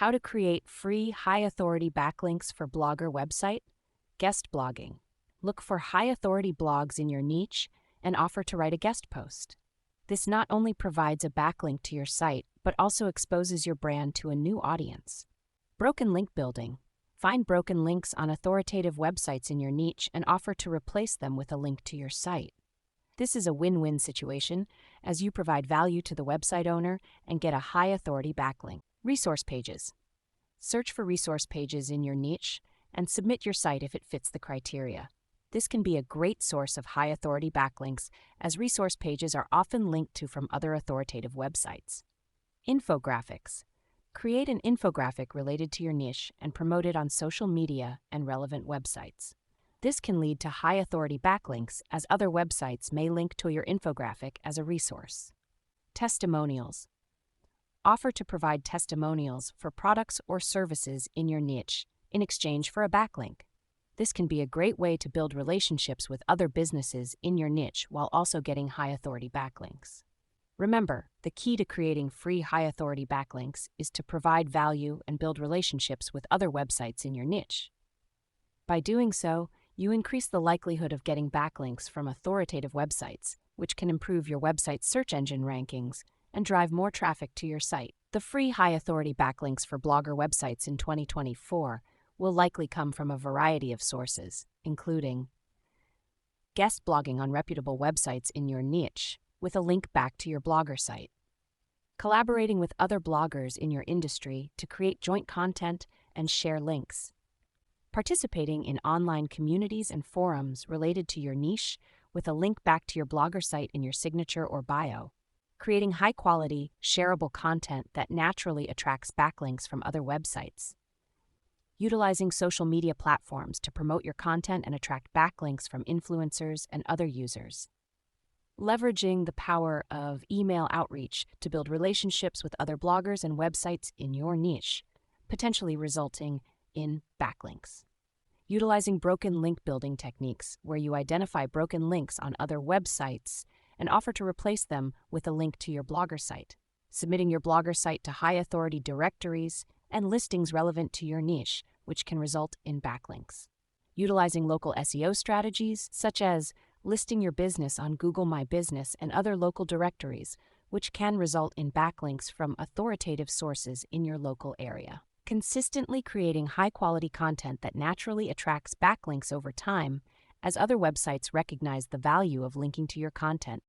How to create free high-authority backlinks for blogger website? Guest blogging. Look for high-authority blogs in your niche and offer to write a guest post. This not only provides a backlink to your site, but also exposes your brand to a new audience. Broken link building. Find broken links on authoritative websites in your niche and offer to replace them with a link to your site. This is a win-win situation, as you provide value to the website owner and get a high-authority backlink. Resource pages. Search for resource pages in your niche and submit your site if it fits the criteria. This can be a great source of high-authority backlinks, as resource pages are often linked to from other authoritative websites. Infographics. Create an infographic related to your niche and promote it on social media and relevant websites. This can lead to high-authority backlinks, as other websites may link to your infographic as a resource. Testimonials. Offer to provide testimonials for products or services in your niche in exchange for a backlink. This can be a great way to build relationships with other businesses in your niche while also getting high-authority backlinks. Remember, the key to creating free high-authority backlinks is to provide value and build relationships with other websites in your niche. By doing so, you increase the likelihood of getting backlinks from authoritative websites, which can improve your website's search engine rankings and drive more traffic to your site. The free high-authority backlinks for blogger websites in 2024 will likely come from a variety of sources, including guest blogging on reputable websites in your niche with a link back to your blogger site, collaborating with other bloggers in your industry to create joint content and share links, participating in online communities and forums related to your niche with a link back to your blogger site in your signature or bio, creating high-quality, shareable content that naturally attracts backlinks from other websites, utilizing social media platforms to promote your content and attract backlinks from influencers and other users, leveraging the power of email outreach to build relationships with other bloggers and websites in your niche, potentially resulting in backlinks. Utilizing broken link building techniques, where you identify broken links on other websites and offer to replace them with a link to your blogger site, submitting your blogger site to high-authority directories and listings relevant to your niche, which can result in backlinks. Utilizing local SEO strategies, such as listing your business on Google My Business and other local directories, which can result in backlinks from authoritative sources in your local area. Consistently creating high-quality content that naturally attracts backlinks over time, as other websites recognize the value of linking to your content